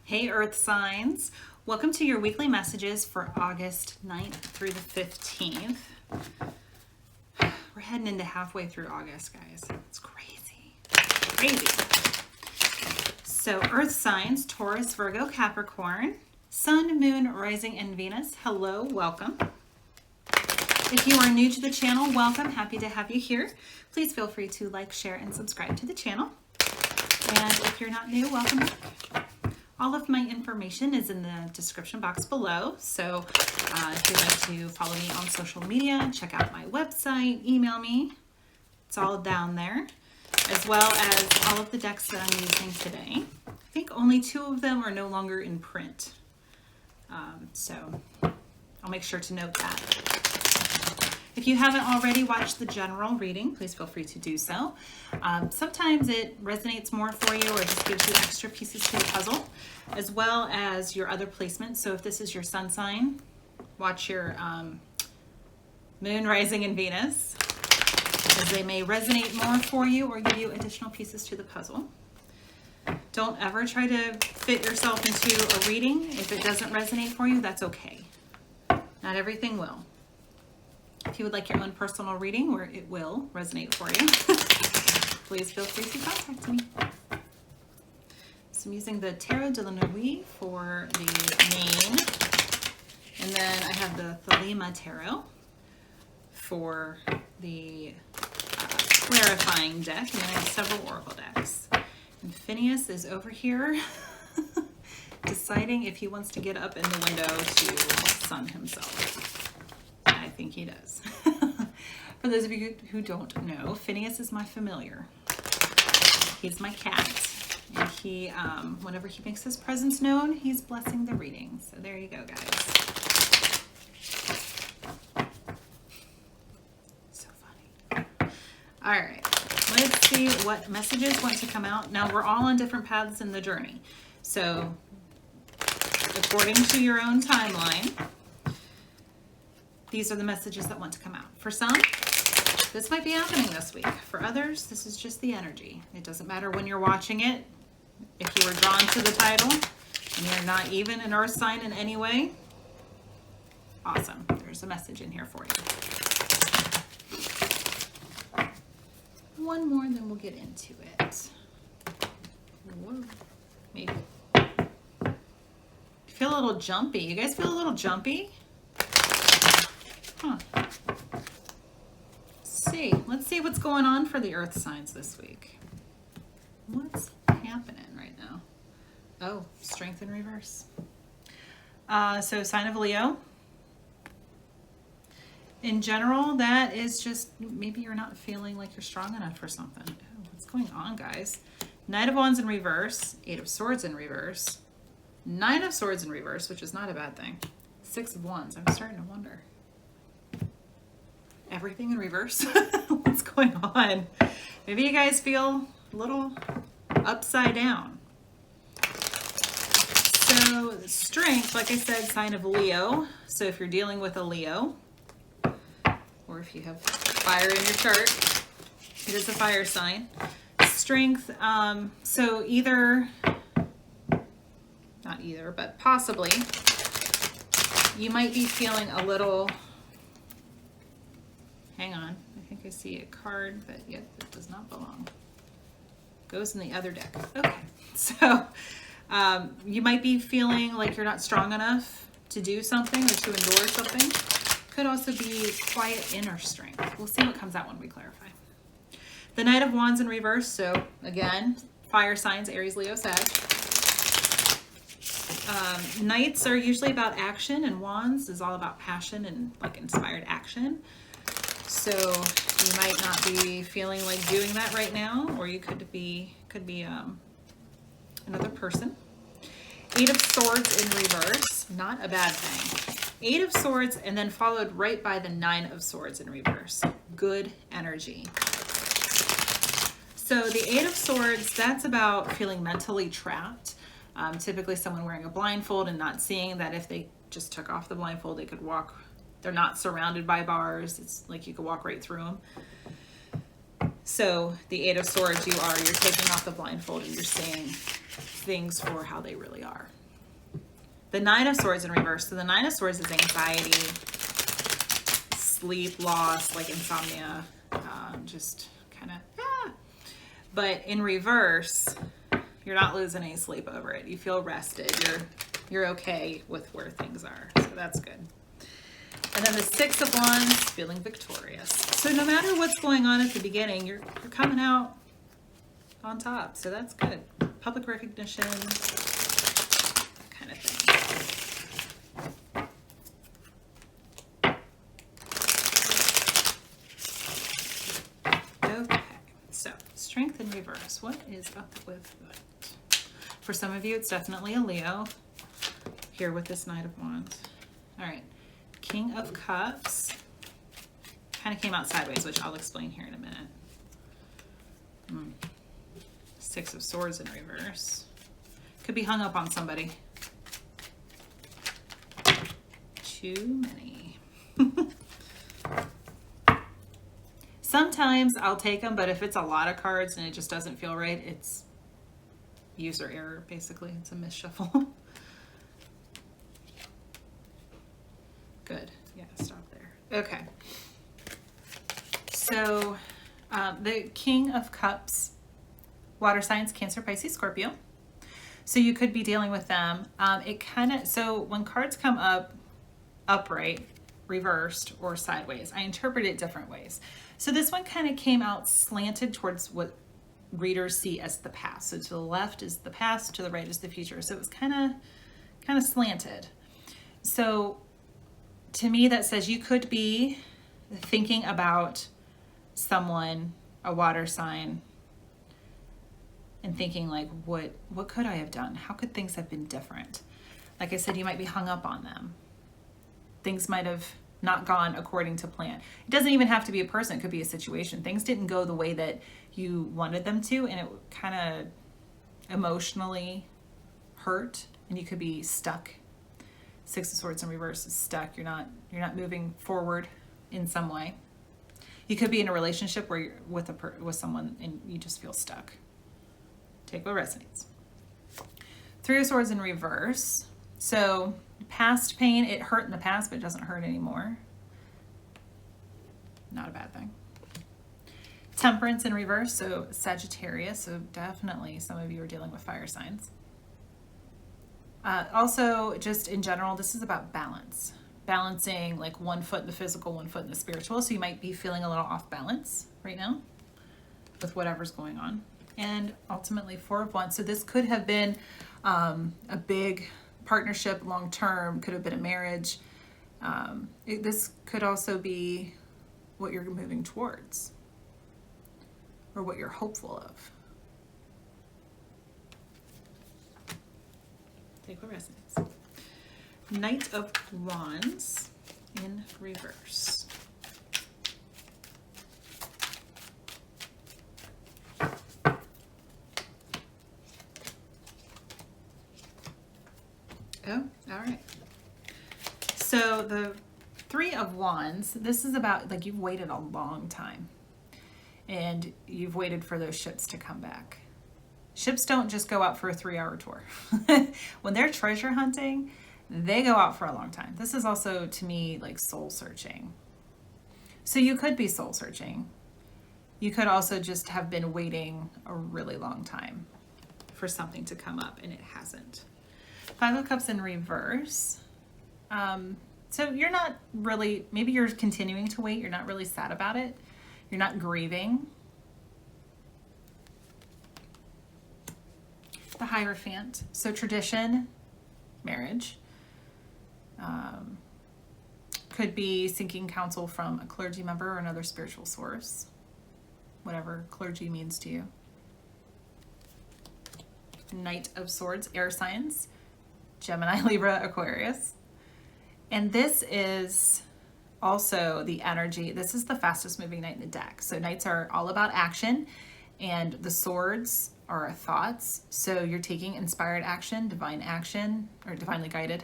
Hey Earth signs, welcome to your weekly messages for August 9th through the 15th. We're heading into halfway through August, guys. It's crazy. So Earth signs, Taurus, Virgo, Capricorn, Sun, Moon, Rising, and Venus. Hello, welcome. If you are new to the channel, welcome. Happy to have you here. Please feel free to like, share, and subscribe to the channel. And if you're not new, welcome back. All of my information is in the description box below. So if you'd like to follow me on social media, check out my website, email me. It's all down there, as well as all of the decks that I'm using today. I think only 2 of them are no longer in print. So I'll make sure to note that. If you haven't already watched the general reading, please feel free to do so. Sometimes it resonates more for you or just gives you extra pieces to the puzzle, as well as your other placements. So if this is your sun sign, watch your Moon, Rising, and Venus, as they may resonate more for you or give you additional pieces to the puzzle. Don't ever try to fit yourself into a reading. If it doesn't resonate for you, that's okay. Not everything will. If you would like your own personal reading where it will resonate for you, please feel free to contact me. So I'm using the Tarot de la Nuit for the main, and then I have the Thelema Tarot for the clarifying deck, and then I have several Oracle decks. And Phineas is over here deciding if he wants to get up in the window to sun himself. I think he does. For those of you who don't know, Phineas is my familiar. He's my cat. And he, whenever he makes his presence known, he's blessing the reading. So there you go, guys. So funny. All right, let's see what messages want to come out. Now, we're all on different paths in the journey. So according to your own timeline, these are the messages that want to come out. For some, this might be happening this week. For others, this is just the energy. It doesn't matter when you're watching it. If you were drawn to the title and you're not even an earth sign in any way, awesome. There's a message in here for you. One more, then we'll get into it. Whoa. Maybe. Feel a little jumpy. You guys feel a little jumpy? Huh. Let's see what's going on for the earth signs this week. What's happening right now? Oh, strength in reverse. So sign of Leo. In general, that is just maybe you're not feeling like you're strong enough for something. Oh, what's going on, guys? Knight of Wands in reverse, 8 of Swords in reverse, 9 of Swords in reverse, which is not a bad thing. 6 of Wands. I'm starting to wonder. Everything in reverse? What's going on? Maybe you guys feel a little upside down. So strength, like I said, sign of Leo. So if you're dealing with a Leo, or if you have fire in your chart, it is a fire sign. Strength, so either, not either, but possibly, you might be feeling a little, hang on, I think I see a card, but yet it does not belong. Goes in the other deck. Okay, so you might be feeling like you're not strong enough to do something or to endure something. Could also be quiet inner strength. We'll see what comes out when we clarify. The Knight of Wands in reverse, so again, fire signs, Aries, Leo, Sag. Knights are usually about action, and Wands is all about passion and like inspired action. So you might not be feeling like doing that right now, or you could be another person. 8 of Swords in reverse, not a bad thing. 8 of Swords, and then followed right by the 9 of Swords in reverse. Good energy. So the 8 of Swords, that's about feeling mentally trapped. Typically someone wearing a blindfold and not seeing that if they just took off the blindfold, they could walk. They're not surrounded by bars. It's like you could walk right through them. So the 8 of Swords, you're taking off the blindfold and you're seeing things for how they really are. The Nine of Swords in reverse. So the Nine of Swords is anxiety, sleep loss, like insomnia, just kind of, But in reverse, you're not losing any sleep over it. You feel rested. You're okay with where things are. So that's good. And then the Six of Wands, feeling victorious. So no matter what's going on at the beginning, you're coming out on top. So that's good. Public recognition, that kind of thing. Okay, so strength in reverse. What is up with that? For some of you, it's definitely a Leo here with this Knight of Wands. All right, King of Cups kind of came out sideways, which I'll explain here in a minute. Six of Swords in reverse. Could be hung up on somebody. Too many. Sometimes I'll take them, but if it's a lot of cards and it just doesn't feel right, it's user error, basically. It's a misshuffle. Good. Yeah, stop there. Okay. So the King of Cups, water signs, Cancer, Pisces, Scorpio. So you could be dealing with them. So when cards come up upright, reversed, or sideways, I interpret it different ways. So this one kind of came out slanted towards what readers see as the past. So to the left is the past, to the right is the future. So it was kind of slanted. So to me, that says you could be thinking about someone, a water sign, and thinking like, what could I have done? How could things have been different? Like I said, you might be hung up on them. Things might have not gone according to plan. It doesn't even have to be a person. It could be a situation. Things didn't go the way that you wanted them to, and it kind of emotionally hurt, and you could be stuck. Six of Swords in reverse is stuck. You're not moving forward in some way. You could be in a relationship where you're with someone and you just feel stuck. Take what resonates. Three of Swords in reverse. So past pain, it hurt in the past, but it doesn't hurt anymore. Not a bad thing. Temperance in reverse, so Sagittarius. So definitely some of you are dealing with fire signs. Also, just in general, this is about balance. Balancing like one foot in the physical, one foot in the spiritual. So you might be feeling a little off balance right now with whatever's going on. And ultimately, Four of Wands. So this could have been a big partnership, long-term, could have been a marriage. This could also be what you're moving towards or what you're hopeful of. Take what resonates. Knight of Wands in reverse. Oh, all right. So the Three of Wands, this is about like you've waited a long time and you've waited for those ships to come back. Ships don't just go out for a 3-hour tour. When they're treasure hunting, they go out for a long time. This is also, to me, like soul searching. So you could be soul searching. You could also just have been waiting a really long time for something to come up and it hasn't. Five of Cups in reverse. So you're not really, maybe you're continuing to wait. You're not really sad about it. You're not grieving. The Hierophant. So tradition, marriage. Could be seeking counsel from a clergy member or another spiritual source. Whatever clergy means to you. Knight of Swords, air signs. Gemini, Libra, Aquarius. And this is also the energy. This is the fastest moving knight in the deck. So knights are all about action, and the swords are thoughts. So you're taking inspired action, divine action, or divinely guided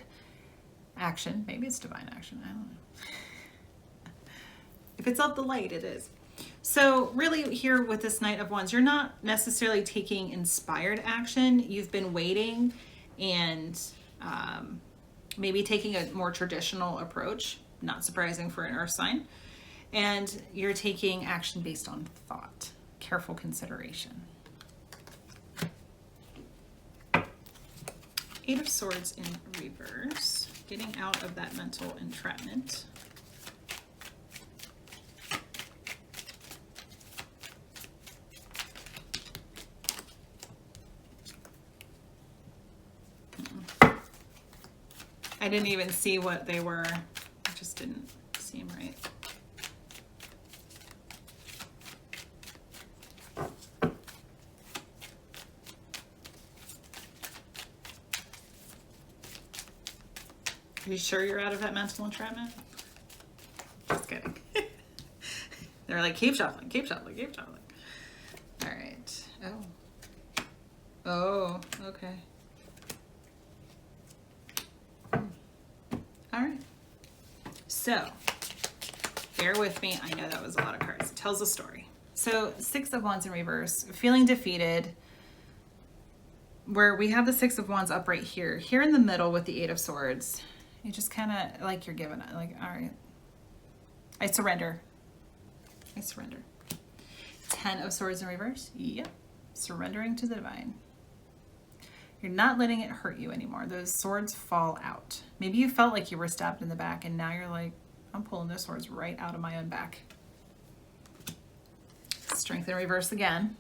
action. Maybe it's divine action. I don't know. If it's of the light, it is. So really here with this Knight of Wands, you're not necessarily taking inspired action. You've been waiting and maybe taking a more traditional approach, not surprising for an earth sign. And you're taking action based on thought, careful consideration. Eight of Swords in reverse, getting out of that mental entrapment. I didn't even see what they were. It just didn't seem right. Are you sure you're out of that mental entrapment? Just kidding. They're like, keep shuffling, keep shuffling, keep shuffling. All right. Oh. Oh, okay. All right. So, bear with me. I know that was a lot of cards. It tells a story. So, Six of Wands in reverse, feeling defeated. Where we have the Six of Wands up right here. Here in the middle with the Eight of Swords. You just kind of, like you're giving it. Like, all right. I surrender. I surrender. Ten of Swords in reverse. Yep. Surrendering to the divine. You're not letting it hurt you anymore. Those swords fall out. Maybe you felt like you were stabbed in the back and now you're like, I'm pulling those swords right out of my own back. Strength in reverse again.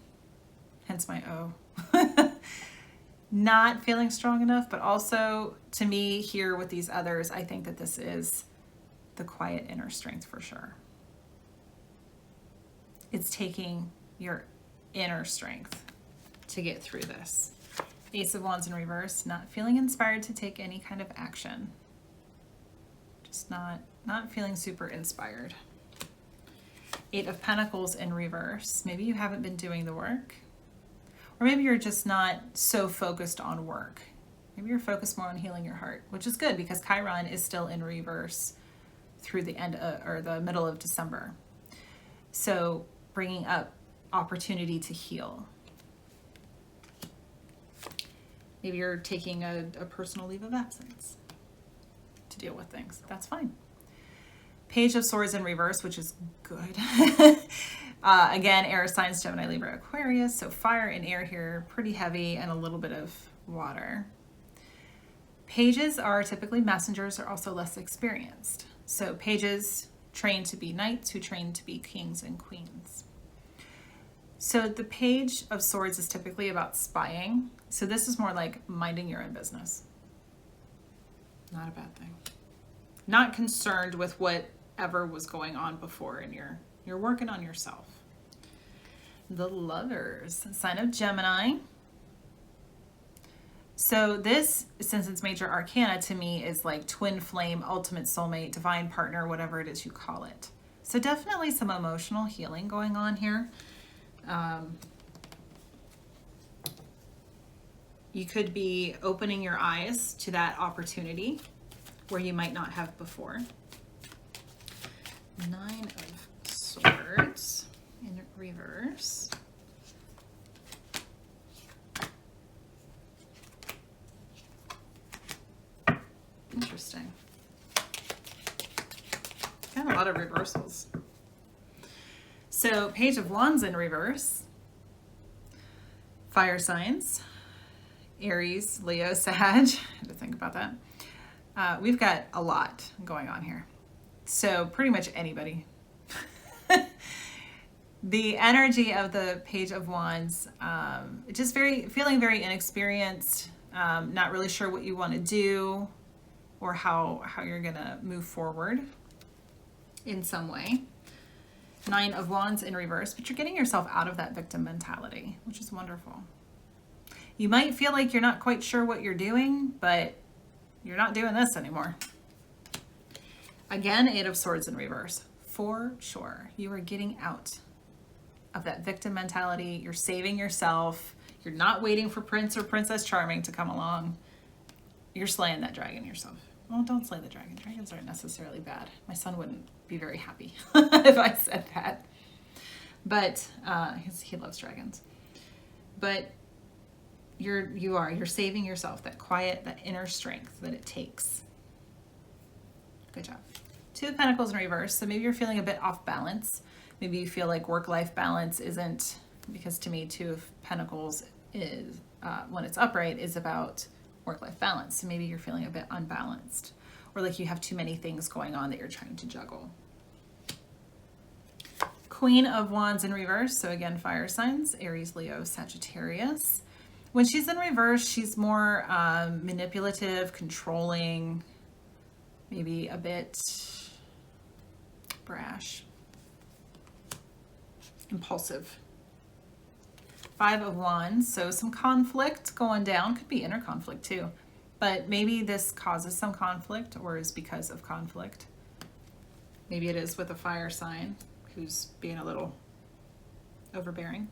Hence my O. Not feeling strong enough, but also to me here with these others, I think that this is the quiet inner strength for sure. It's taking your inner strength to get through this. Ace of Wands in reverse, not feeling inspired to take any kind of action. Just not feeling super inspired. Eight of Pentacles in reverse. Maybe you haven't been doing the work. Or maybe you're just not so focused on work. Maybe you're focused more on healing your heart, which is good because Chiron is still in reverse through the end or the middle of December. So bringing up opportunity to heal. Maybe you're taking a personal leave of absence to deal with things. That's fine. Page of Swords in reverse, which is good. Again, air signs, Gemini, Libra, Aquarius. So fire and air here, pretty heavy, and a little bit of water. Pages are typically messengers, are also less experienced. So pages trained to be knights who train to be kings and queens. So the Page of Swords is typically about spying. So this is more like minding your own business. Not a bad thing. Not concerned with whatever was going on before, and you're working on yourself. The Lovers, sign of Gemini. So this, since it's major arcana to me, is like twin flame, ultimate soulmate, divine partner, whatever it is you call it. So definitely some emotional healing going on here. You could be opening your eyes to that opportunity where you might not have before. Nine of Swords in reverse. Interesting. Got a lot of reversals. So Page of Wands in reverse. Fire signs. Aries, Leo, Sag. I had to think about that. We've got a lot going on here. So pretty much anybody. The energy of the Page of Wands, just feeling very inexperienced, not really sure what you want to do or how you're going to move forward in some way. Nine of Wands in reverse, but you're getting yourself out of that victim mentality, which is wonderful. You might feel like you're not quite sure what you're doing, but you're not doing this anymore. Again, Eight of Swords in reverse. For sure, you are getting out of that victim mentality. You're saving yourself. You're not waiting for Prince or Princess Charming to come along. You're slaying that dragon yourself. Well, don't slay the dragon. Dragons aren't necessarily bad. My son wouldn't be very happy if I said that. But he loves dragons. But you're saving yourself that quiet, that inner strength that it takes. Good job. Two of Pentacles in reverse. So maybe you're feeling a bit off balance. Maybe you feel like work-life balance isn't, because to me, Two of Pentacles is, when it's upright, is about work-life balance. So maybe you're feeling a bit unbalanced, or like you have too many things going on that you're trying to juggle. Queen of Wands in reverse. So again, fire signs, Aries, Leo, Sagittarius. When she's in reverse, she's more manipulative, controlling, maybe a bit brash, impulsive. Five of Wands, so some conflict going down. Could be inner conflict too, but maybe this causes some conflict or is because of conflict. Maybe it is with a fire sign who's being a little overbearing.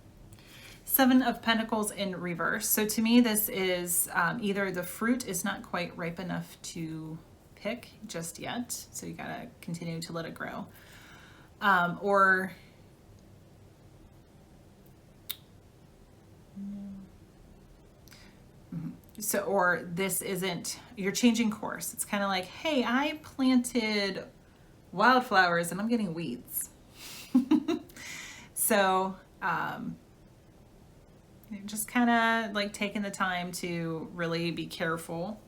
Seven of Pentacles in reverse. So to me, this is either the fruit is not quite ripe enough to pick just yet, so you gotta continue to let it grow, or this isn't, you're changing course. It's kind of like, hey, I planted wildflowers and I'm getting weeds. So you're just kind of like taking the time to really be careful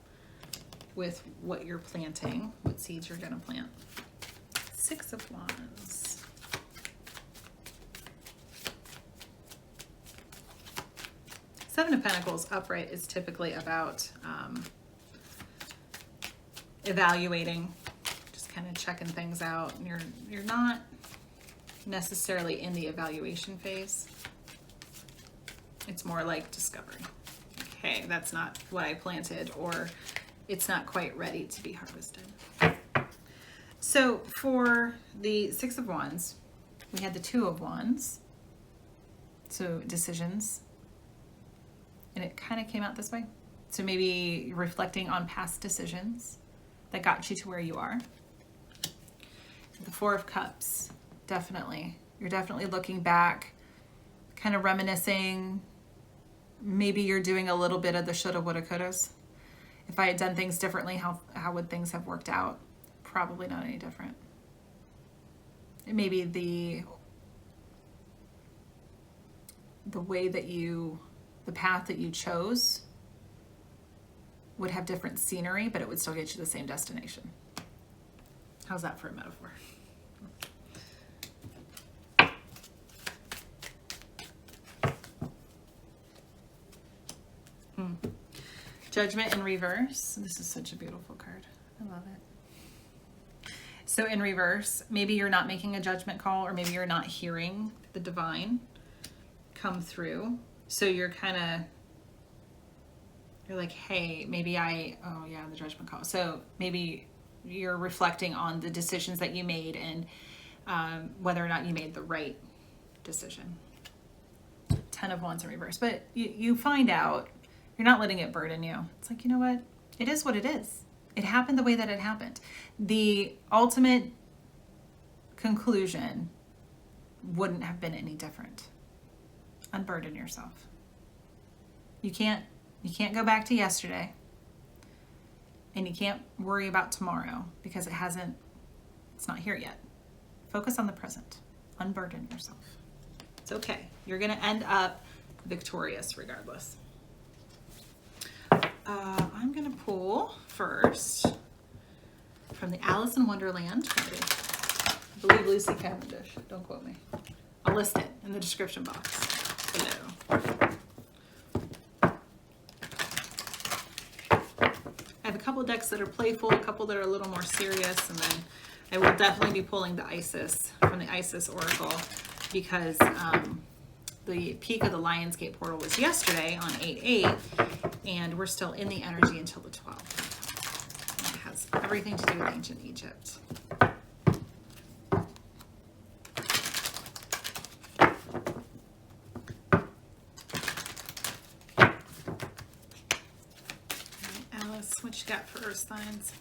with what you're planting, what seeds you're going to plant. Six of Wands. Seven of Pentacles upright is typically about evaluating, just kind of checking things out. And you're not necessarily in the evaluation phase. It's more like discovery. Okay, that's not what I planted, or it's not quite ready to be harvested. So for the Six of Wands, we had the Two of Wands. So decisions. And it kind of came out this way. So maybe reflecting on past decisions that got you to where you are. The Four of Cups, definitely. You're definitely looking back, kind of reminiscing. Maybe you're doing a little bit of the shoulda, woulda, couldas. If I had done things differently, how would things have worked out? Probably not any different. It may be the way that the path that you chose would have different scenery, but it would still get you to the same destination. How's that for a metaphor? Judgment in reverse. This is such a beautiful card. I love it. So in reverse, maybe you're not making a judgment call, or maybe you're not hearing the divine come through. So you're like, hey, maybe the judgment call. So maybe you're reflecting on the decisions that you made and whether or not you made the right decision. 10 of Wands in reverse. But you find out, you're not letting it burden you. It's like, you know what? It is what it is. It happened the way that it happened. The ultimate conclusion wouldn't have been any different. Unburden yourself. You can't go back to yesterday, and you can't worry about tomorrow because it's not here yet. Focus on the present. Unburden yourself. It's okay. You're going to end up victorious regardless. I'm going to pull first from the Alice in Wonderland. I believe Lucy Cavendish. Don't quote me. I'll list it in the description box below. I have a couple of decks that are playful, a couple that are a little more serious, and then I will definitely be pulling the Isis from the Isis Oracle because the peak of the Lionsgate portal was yesterday on 8/8, and we're still in the energy until the 12th. And it has everything to do with ancient Egypt. Alice, what you got for earth signs?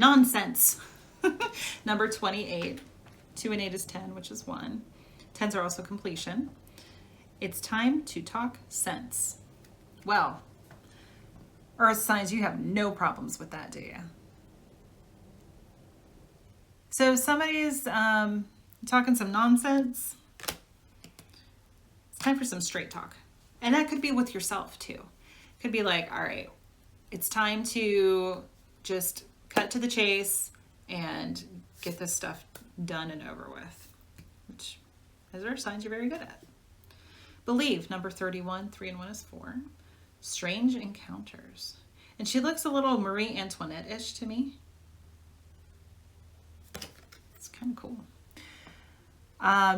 Nonsense. Number 28. 2 and 8 is 10, which is 1. 10s are also completion. It's time to talk sense. Well, Earth signs, you have no problems with that, do you? So if somebody's talking some nonsense, it's time for some straight talk. And that could be with yourself too. It could be like, all right, it's time to just cut to the chase and get this stuff done and over with, which as Earth signs you're very good at. Believe, number 31, 3 and 1 is 4. Strange encounters. And she looks a little Marie Antoinette-ish to me. It's kind of cool.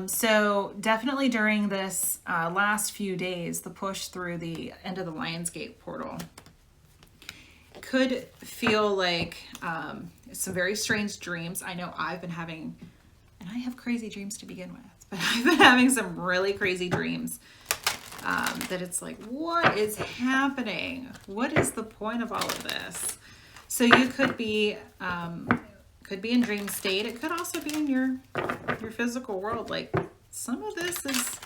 So definitely during this last few days, the push through the end of the Lionsgate portal could feel like some very strange dreams. I know I've been having, and I have crazy dreams to begin with, but I've been having some really crazy dreams that it's like, what is happening? What is the point of all of this? So you could be in dream state. It could also be in your physical world. Like, some of this is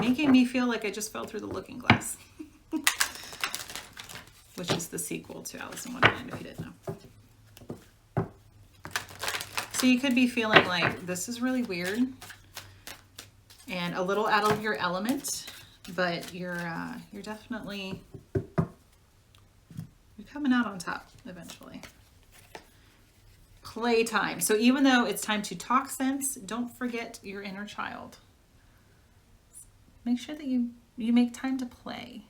making me feel like I just fell through the looking glass. Which is the sequel to Alice in Wonderland, if you didn't know. So you could be feeling like this is really weird and a little out of your element, but you're definitely coming out on top eventually. Playtime. So even though it's time to talk sense, don't forget your inner child. Make sure that you make time to play.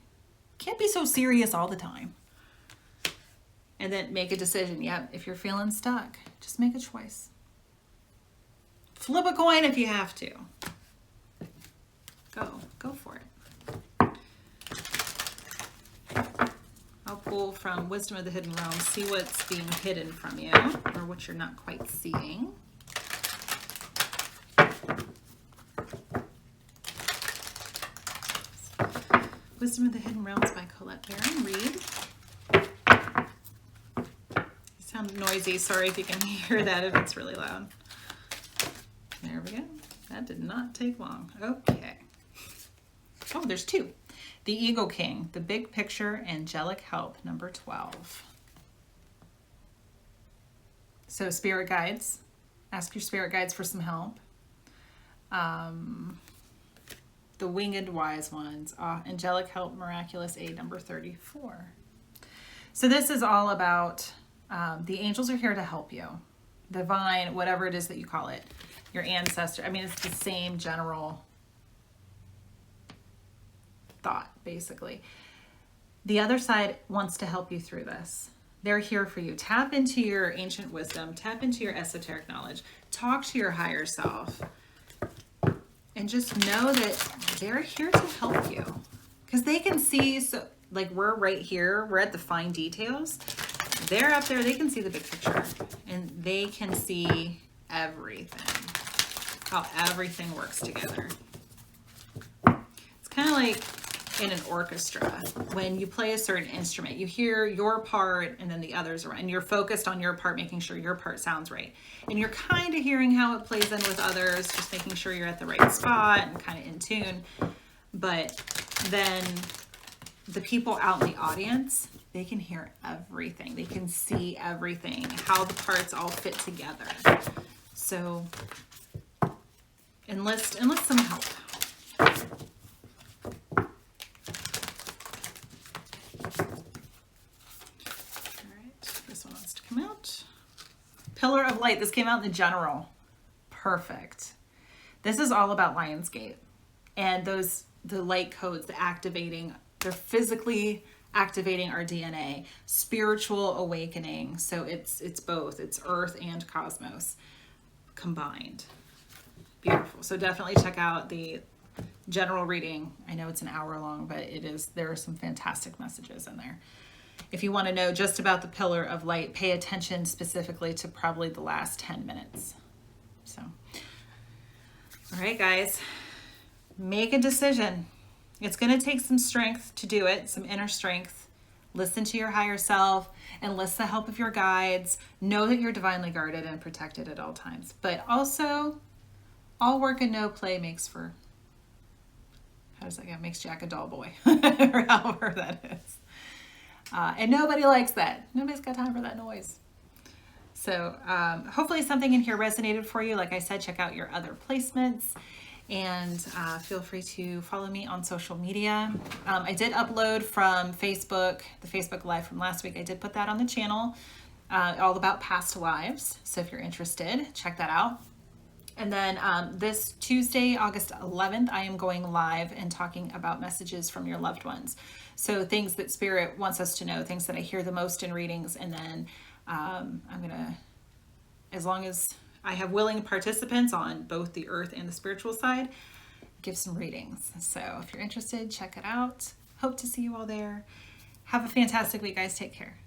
Can't be so serious all the time. And then make a decision. Yep, if you're feeling stuck, just make a choice. Flip a coin if you have to. Go for it. I'll pull from Wisdom of the Hidden Realm, see what's being hidden from you, or what you're not quite seeing. Wisdom of the Hidden Realms by Collette, Baron-Reid. Sound noisy. Sorry if you can hear that if it's really loud. There we go. That did not take long. Okay. Oh, there's 2. The Eagle King, the Big Picture, Angelic Help, number 12. So spirit guides. Ask your spirit guides for some help. The Winged Wise Ones, Angelic Help, Miraculous Aid, number 34. So this is all about the angels are here to help you. Divine, whatever it is that you call it. Your ancestor. I mean, it's the same general thought, basically. The other side wants to help you through this. They're here for you. Tap into your ancient wisdom. Tap into your esoteric knowledge. Talk to your higher self. And just know that they're here to help you. Because they can see, so like we're right here, we're at the fine details. They're up there, they can see the big picture. And they can see everything. How everything works together. It's kind of like in an orchestra. When you play a certain instrument, you hear your part and then the others are, and you're focused on your part, making sure your part sounds right. And you're kind of hearing how it plays in with others, just making sure you're at the right spot and kind of in tune. But then the people out in the audience, they can hear everything. They can see everything, how the parts all fit together. So enlist some help. Pillar of Light. This came out in the general. Perfect. This is all about Lionsgate and the light codes, the activating. They're physically activating our DNA, spiritual awakening. So it's both. It's Earth and Cosmos combined. Beautiful. So definitely check out the general reading. I know it's an hour long, but there are some fantastic messages in there. If you want to know just about the Pillar of Light, pay attention specifically to probably the last 10 minutes. So, all right, guys, make a decision. It's going to take some strength to do it, some inner strength. listen to your higher self, enlist the help of your guides. Know that you're divinely guarded and protected at all times. But also, all work and no play makes for, how does that go? Makes Jack a dull boy, or however that is. And nobody likes that. Nobody's got time for that noise. So hopefully something in here resonated for you. Like I said, check out your other placements, and feel free to follow me on social media. I did upload from Facebook, the Facebook Live from last week. I did put that on the channel, all about past lives. So if you're interested, check that out. And then this Tuesday, August 11th, I am going live and talking about messages from your loved ones. So things that Spirit wants us to know, things that I hear the most in readings. And then I'm going to, as long as I have willing participants on both the earth and the spiritual side, give some readings. So if you're interested, check it out. Hope to see you all there. Have a fantastic week, guys. Take care.